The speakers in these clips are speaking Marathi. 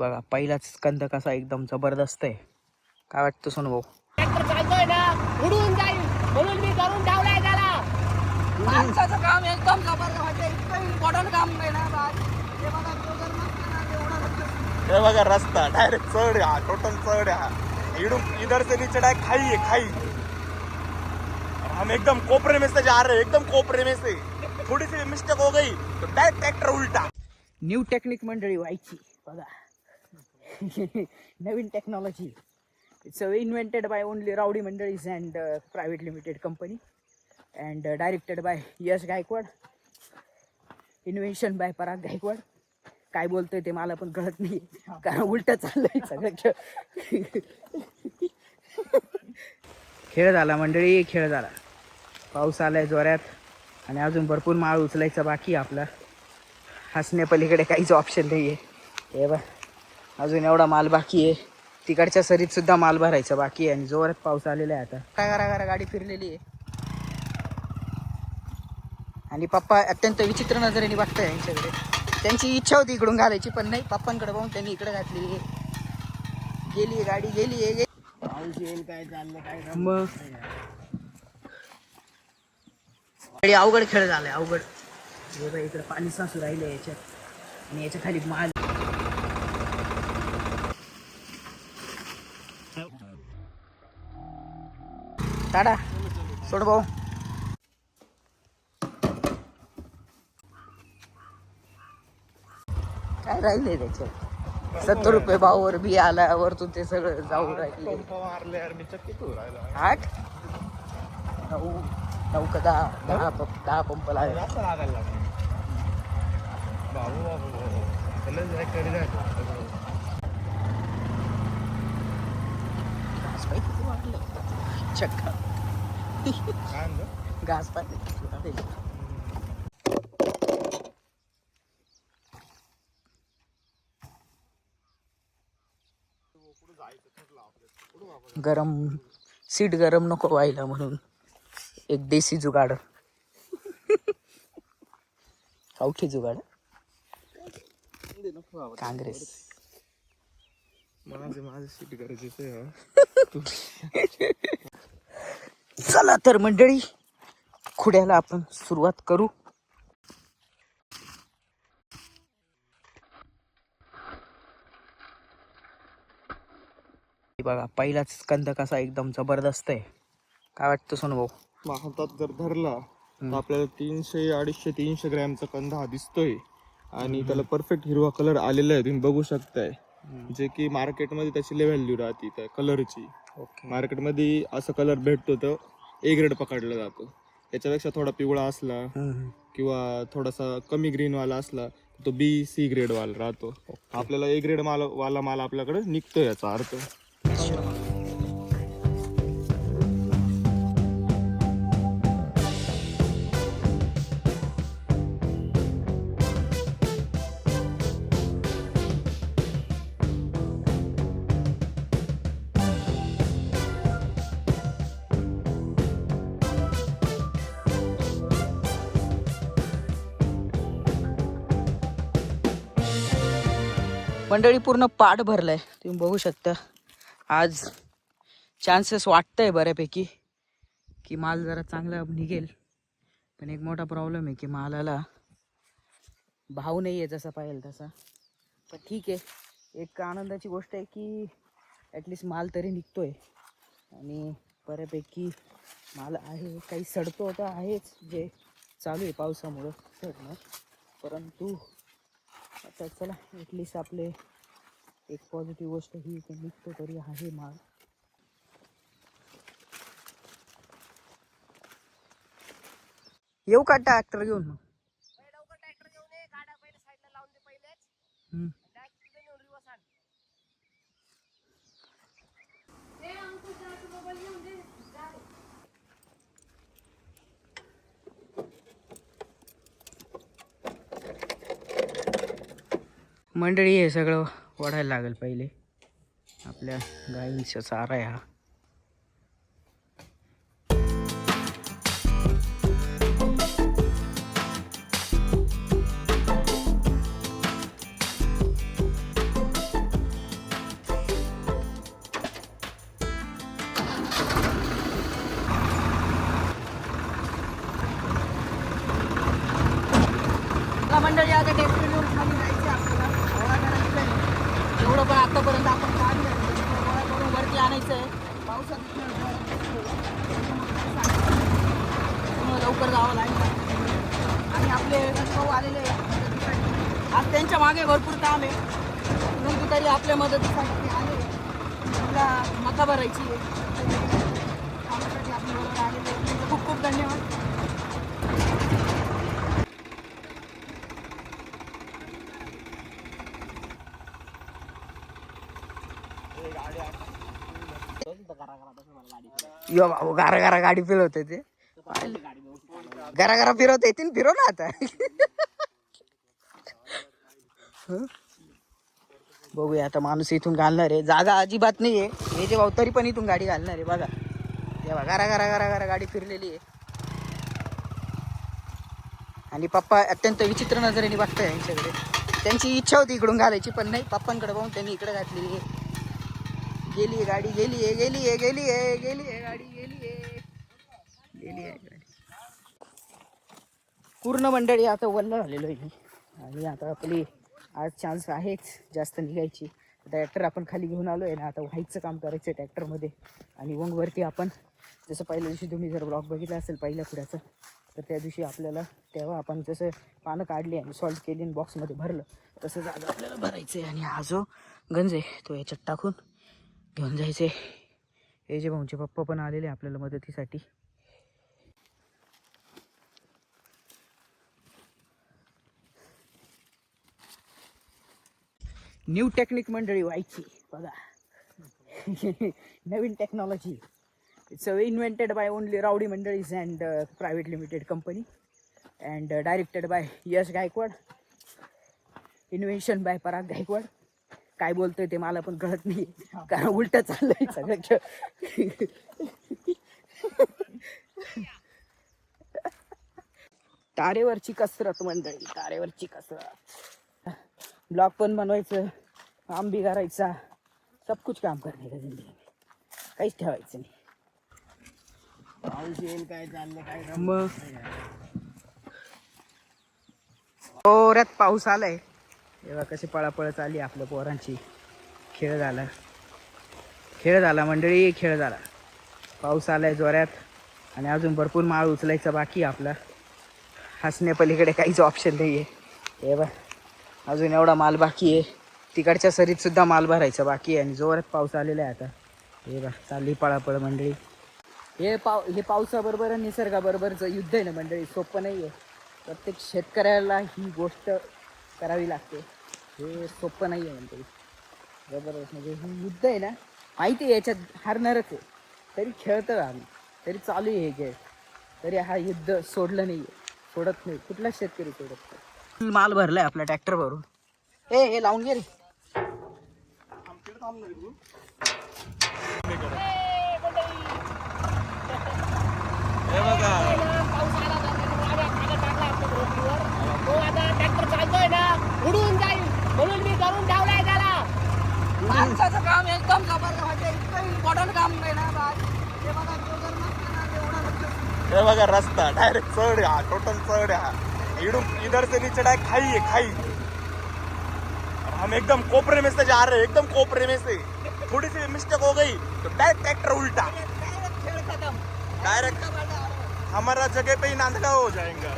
बघा पहिलाच स्कंद कसा एकदम जबरदस्त आहे. काय वाटतं सोनू भाऊ? ट्रॅक्टर चालतोय ना, उडून जाईल म्हणून मी करून ठेवलाय त्याला. माणसाचं काम एकदम जबरदस्त म्हणजे इतकं इम्पॉर्टंट काम नाही ना बाज. हे बघा तो जर नसता ना एवढा हे बघा रस्ता डायरेक्ट चढ आहे, टोटल चढ आहे. इधर से नीचे डायरेक्ट खाई है खाई. हम एकदम कोपरे में से जा रहे हैं, एकदम कोपरे में से. थोड़ी सी मिस्टेक हो गई तो डायरेक्ट ट्रैक्टर उल्टा. न्यू टेक्निक मंडळी व्हायची बघा. नवीन technology. It's invented by only rowdy Mandalis and private limited company and directed by Yash Gaikwad. Invention by Parag Gaikwad. काय बोलतोय ते मला पण कळत नाही कारण उलट चाललंय सगळं. खेळ झाला मंडळी, खेळ झाला. पाऊस आलाय जोरात आणि अजून भरपूर माळ उचलायचा बाकी आहे आपला. हसण्यापलीकडे काहीच ऑप्शन नाही आहे. हे बघ अजून एवढा माल बाकी आहे. तिकडच्या सरीत सुद्धा माल भरायचा बाकी आहे आणि जोरात पाऊस आलेला आहे. आता काय करा गाडी फिरलेली आहे आणि पप्पा अत्यंत विचित्र नजरेने बघताय यांच्याकडे. त्यांची इच्छा होती इकडून घालायची पण नाही, पप्पांकडे पाहून त्यांनी इकडे घातली. गेली गाडी गेली. पाऊस येईल काय चाललं काय मग अवघड खेळ झालाय अवघड. हे बाई इकडे पाणी साचू राहिले याच्यात आणि याच्या खाली माल. टाटा सोड भाऊ. काय राहिले त्याच्यात 70 रुपये भावावर बी आला वरतून ते सगळं जाऊ राहिले. मारले यार मी चकित हो राहिला. 8 9 का 10 पंप लागले. असं लागायला लागलं. बाबू त्याला जाय करी जाय. घास पाहिजे किती वाढलं चक्का. काय म्हणतो घास पाहिजे. गरम सीट गरम नको व्हायला म्हणून एक देसी जुगाड. गावठी जुगाड. काँग्रेस. माझं सीट गरजेचं आहे. चला तर मंडळी खुड्याला आपण सुरुवात करू. बघा पहिलाच स्कंद कसा एकदम जबरदस्त आहे. काय वाटतं सोनू भाऊ? हातात जर धरला तर आपल्याला 300-250-300 ग्रॅमचा कंद हा दिसतोय आणि त्याला परफेक्ट हिरवा कलर आलेला आहे. तुम्ही बघू शकताय जे की मार्केटमध्ये त्याची व्हॅल्यू राहते त्या कलरची. मार्केटमध्ये असं कलर भेटतो तर A ग्रेड पकडला जातो. त्याच्यापेक्षा थोडा पिवळा असला किंवा थोडासा कमी ग्रीन वाला असला तो B-C ग्रेड वाला राहतो. आपल्याला A ग्रेड वाला माल आपल्याकडे निघतो याचा अर्थ. मंडळी पूर्ण पाठ भरलाय तुम्ही बघू शकता. आज चान्सेस वाटतंय बऱ्यापैकी की माल जरा चांगला निघेल पण एक मोठा प्रॉब्लेम आहे की मालाला भाव नाही आहे जसा पाहिजे तसा. पण ठीक आहे, एक आनंदाची गोष्ट आहे की ॲटलिस्ट माल तरी निघतोय आणि बऱ्यापैकी माल आहे. काही सडतो तर आहेच जे चालू आहे पावसामुळं सडणं, परंतु आता चला ॲटलिस्ट आपले एक पॉझिटिव्ह गोष्ट ही की निघतो तरी आहे माल. येऊ का ट्रॅक्टर घेऊन मग? ट्रॅक्टर घेऊन ये, गाड्या पहिले साईडला लावून दे पहिलेच. मंडळी हे सगळं ओढायला लागेल पहिले. आपल्या गाईंचा चारा आहे हा. मंडळी आता ट्रॅक्टर घेऊन खाली जायचं आपल्याला गोळा करायचं आहे. एवढं पण आतापर्यंत आपण काढलं गोळा करून वरती आणायचं आहे. पावसात लवकर जावं लागेल. आणि आपले भाऊ आलेले आहे आज त्यांच्या मागे भरपूर काम आहे परंतु तरी आपल्या मदतीसाठी आले. आपला मका भरायची आहे कामासाठी आपल्या बरोबर आलेले आहे. खूप खूप धन्यवाद. यो भाऊ गारा गारा गाडी फिरवते ते गारा गारा फिरवता येते फिरव ना आता. बघूया आता माणूस इथून घालणार आहे. जागा अजिबात नाहीये हे जे भाऊ तरी पण इथून गाडी घालणार आहे. बघा तेव्हा गारा गारा गारा गारा गाडी फिरलेली आहे. आणि पप्पा अत्यंत विचित्र नजरेने बघताय यांच्याकडे. त्यांची इच्छा होती इकडून घालायची पण नाही पप्पांकडे पाहून त्यांनी इकडे घातलेली आहे. गेली आहे गाडी गेली आहे गेली आहे गेली आहे गेली आहे गाडी गेली आहे गेली आहे गाडी. पूर्ण मंडळी आता वल्ल झालेलो आहे आणि आता आपली आज चान्स आहेच जास्त निघायची. ट्रॅक्टर आपण खाली घेऊन आलो आहे ना आता व्हायचं काम करायचं आहे ट्रॅक्टरमध्ये. आणि वरती आपण जसं पहिल्या दिवशी तुम्ही जर ब्लॉग बघितला असेल पहिल्या पुढ्याचं तर त्या दिवशी आपल्याला तेव्हा आपण जसं पानं काढली आणि सॉल्ट केली आणि बॉक्समध्ये भरलं तसं जागा आपल्याला भरायचं आहे. आणि हा जो गंज आहे तो याच्यात टाकून घेऊन जायचे. हे जे भाऊंचे पप्पा पण आलेले आपल्याला मदतीसाठी. न्यू टेक्निक मंडळी व्हायची बघा. नवीन technology. It's invented by only rowdy Mandalis and private limited company and directed by Yash Gaikwad. Invention by Parag Gaikwad. काय बोलतोय ते मला पण कळत नाही कारण उलट चाललंय सगळं. तारेवरची कसरत मंडळी तारेवरची कसरत. ब्लॉग पण बनवायचं काम भी करायचा सब कुछ काम करणे का जिंदगी में काहीच ठेवायचं नाही. पाऊस येईल काय चाललं काय मग जोरात पाऊस आलाय. तेव्हा कशी पळापळ चालली आपल्या पोरांची. खेळ झाला मंडळी खेळ झाला. पाऊस आलाय जोरात आणि अजून भरपूर माळ उचलायचा बाकी आपला. हसण्यापलीकडे काहीच ऑप्शन नाही आहे. हे बघ अजून एवढा माल बाकी आहे. तिकडच्या सरीत सुद्धा माल भरायचा बाकी आहे आणि जोरात पाऊस आलेला आहे आता. हे बघ चालली पळापळ मंडळी. हे पावसाबरोबर आणि निसर्गाबरोबरचं युद्ध आहे ना मंडळी सोपं नाही आहे. प्रत्येक शेतकऱ्याला ही गोष्ट करावी लागते. हे सोपं नाही आहे मंडळी. बरोबर म्हणजे ही युद्ध आहे ना माहिती आहे याच्यात हारणारच आहे तरी खेळतो आम्ही तरी चालू आहे हे खेळ. तरी हा युद्ध सोडलं नाही आहे सोडत नाही कुठलाच शेतकरी सोडत नाही. माल भरलाय आपला ट्रॅक्टर भरून. हे लावून घे रे. हे बघा पाऊस आला टाकला आपल्या रोडवर तो आता ट्रॅक्टर चालतोय ना उडून जाईल म्हणून मी करून ठेवलाय त्याला. माणसाचं काम एकदम जबरदस्त इतकं इम्पॉर्टंट काम नाही ना बाज. हे बघा तो जर नसतं ना एवढा लक्ष. हे बघा रस्ता डायरेक्ट चढ हा टोटल चढ हा इधर से नीचे डायरेक्ट खाई है खाई. हम एकदम कोपरे में से जा रहे हैं एकदम कोपरे में से. थोड़ी सी मिस्टेक हो गई तो डायरेक्ट ट्रैक्टर उल्टा खेळ खतम. डायरेक्ट हमारा जगह पे ही नांदगा हो जाएगा.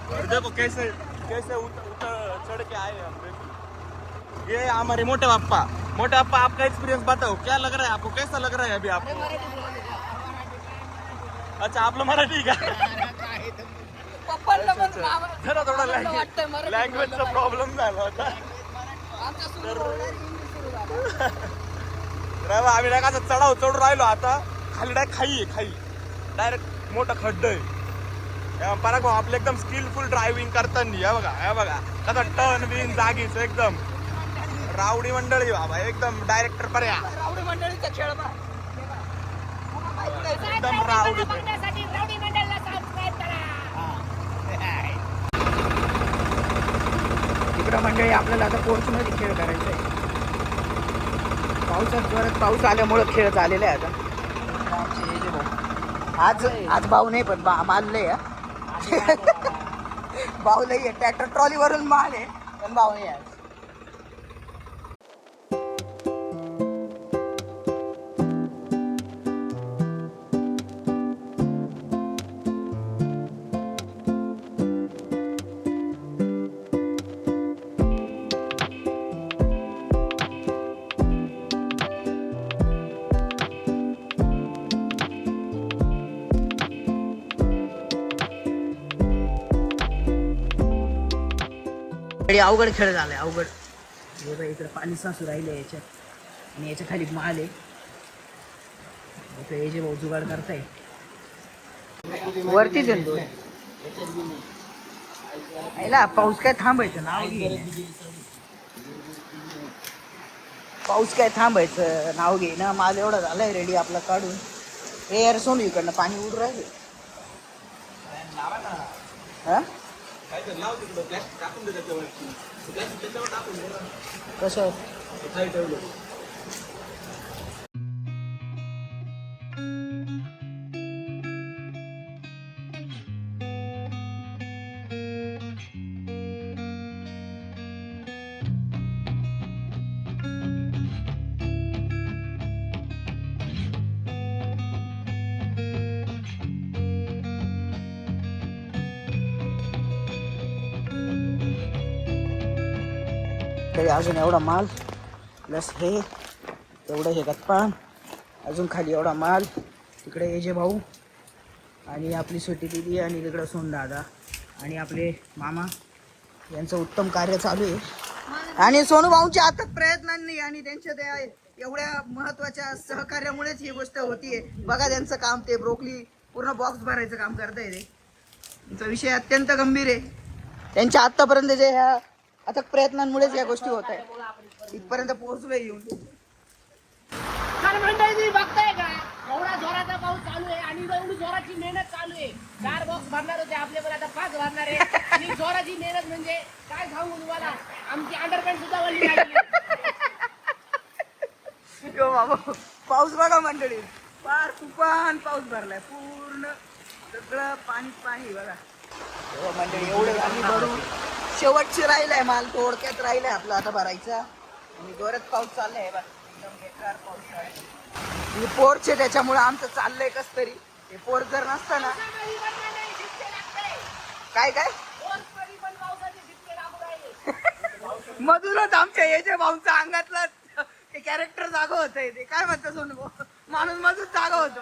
और देखो कैसे कैसे उतर चढ़ के आए हम. देखो ये हमारे मोटे पापा आपका एक्सपीरियंस बताओ क्या लग रहा है आपको कैसा लग रहा है अभी आपको. अच्छा आपलं मराठी का. पप्पांना पण जरा थोडा वाटतंय मराठी लँग्वेजचा प्रॉब्लेम झाला होता. आमच्या सुरू होणार इंग्लिश सुरू झालं. तर आम्ही नाही कसं चढाव चढून राहिलो आता खाली डायरेक्ट खाई डायरेक्ट मोठं खड्ड आहे. पराग भाऊ आपले एकदम स्किलफुल ड्रायव्हिंग करताना हे बघा कसं टर्न बिन जागीच एकदम रावडी मंडळी बाबा एकदम डायरेक्टर पर्या रावडी मंडळीचा खेळ बा. एकदम रावडी. बघण्यासाठी रावडी मंडळला सबस्क्राइब करा. तिकडं मंडळी आपल्याला आता पोर्चमध्ये खेळ करायचा आहे. पावसात जोरात पाऊस आल्यामुळं खेळ झालेला आहे आता. आमचे हे जे भाऊ आज भाऊ नाही पण मानले भाऊ नाही आहे, ट्रॅक्टर ट्रॉलीवरून माल आहे पण भाऊ नाही आहे. अवघड खेळ झालाय अवघड. हे बघ इकडे पाणी साचू राहिलं याच्यात आणि याच्या खाली माल आहे. हे जे भाऊ जुगाड करताय वरतीच आहे तो. याला पाऊस काय थांबायचं नाव घे. पाऊस काय थांबायचं नाव घे ना. माल एवढा झालाय रेडी आपला काढून. हे यार सोनू इकडनं पाणी उडून राहिले. हा कसं तरी अजून एवढा माल प्लस हे एवढं हे गप्पान अजून खाली एवढा माल. तिकडे एजे भाऊ आणि आपली सुटी दिदी आणि तिकडं सोनदादा आणि आपले मामा यांचं उत्तम कार्य चालू आहे. आणि सोनू भाऊंच्या अथक प्रयत्नांनी आणि त्यांच्या त्या एवढ्या महत्वाच्या सहकार्यामुळेच ही गोष्ट होतीये. बघा त्यांचं काम, ते ब्रोकली पूर्ण बॉक्स भरायचं काम करता येते. त्यांचा विषय अत्यंत गंभीर आहे. त्यांच्या आतापर्यंत जे ह्या अथक प्रयत्नांमुळेच या गोष्टी होत आहेत. इथपर्यंत पोहोचलोय येऊन. मंडळी बघताय का एवढा जोराचा पाऊस चालू आहे आणि एवढी जोराची मेहनत चालू आहे. 4 बॉक्स भरणार होते आपले पण आता 5 भरणार आहे. आणि जोराची मेहनत म्हणजे काय सांगू तुम्हाला, आमची अंडरपॅन्ट सुद्धा वळली लागली. यो बाबा पाऊस बघा मंडळी, फार तुफान पाऊस भरलाय. पूर्ण सगळं पाणी पाणी बघा. हो मंडळी एवढे आम्ही भरून शेवटची राहिलाय माल, थोडक्यात राहिलाय आपला आता भरायचा. आणि जोरात पाऊस चाललाय बघा, एकदम बेकार पाऊस आहे. ही पोरचे त्याच्यामुळे आमचं चाललंय कस तरी. हे पोर जर नसताना काय काय मधूनच आमच्या याच्या भाऊंच्या अंगातलं ते कॅरेक्टर जागा होत. ते काय म्हणतात सोनू भाऊ, माणूस मधून जागा होतो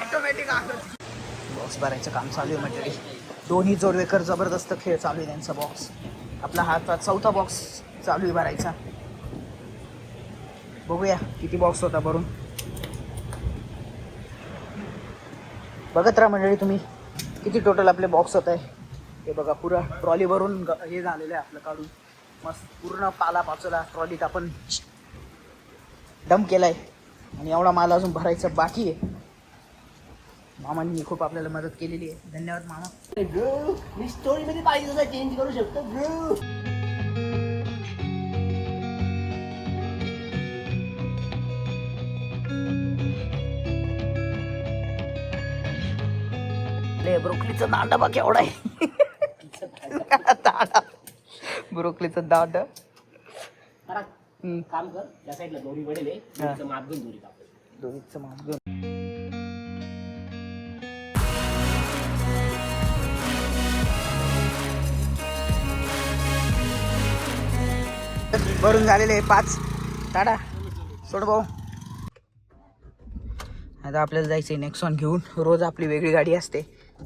ऑटोमॅटिक. बॉक्स भरायचं काम चालू आहे मंडळी. दोन्ही जोडवेकर जबरदस्त खेळ चालू आहे त्यांचा. बॉक्स आपला हातचा 4था बॉक्स चालू आहे भरायचा. बघूया किती बॉक्स होता भरून. बघत राहा मंडळी तुम्ही किती टोटल आपले बॉक्स होत आहे. हे बघा पुरा ट्रॉली भरून हे झालेलं आहे आपलं काढून. मस्त पूर्ण पाला पाचोला ट्रॉलीत आपण डंप केलाय. आणि एवढा माल अजून भरायचा बाकी आहे. मामांनी खूप आपल्याला मदत केलेली आहे. धन्यवाद मामा. मी स्टोरी मध्ये पाहिजे तसं चेंज करू शकतो. ब्रोकलीचा दांडा बघ केवढा आहे. दांडा ब्रोकलीचा दांडा. काम कर, त्या साईडला दोरी पडेल, माप घेऊन दोरी काप. दोरीचं माप घेऊन भरून झालेले 5 टाटा सोड भाऊ. आता आपल्याला जायचंय नेक्सॉन घेऊन. रोज आपली वेगळी गाडी असते,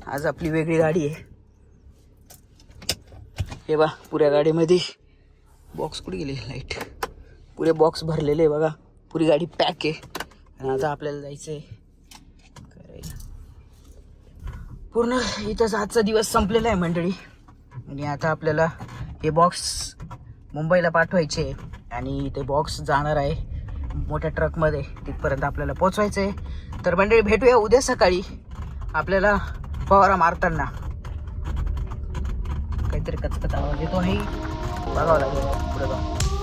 आज आपली वेगळी गाडी आहे. हे बा पुऱ्या गाडीमध्ये बॉक्स कुठे गेले, लाईट पुरे बॉक्स भरलेले बघा. पुरी गाडी पॅक आहे. आणि आता आपल्याला जायचंय करायला. पूर्ण इथंच आजचा दिवस संपलेला आहे मंडळी. आणि आता आपल्याला हे बॉक्स मुंबईला पाठवायचे आणि ते बॉक्स जाणार आहे मोठ्या ट्रकमध्ये. तिथपर्यंत आपल्याला पोचवायचं आहे. तर मंडळी भेटूया उद्या सकाळी आपल्याला फवारा मारताना. काहीतरी कचकच आवाज येतो आहे, बघावं लागेल पुढे जाऊन.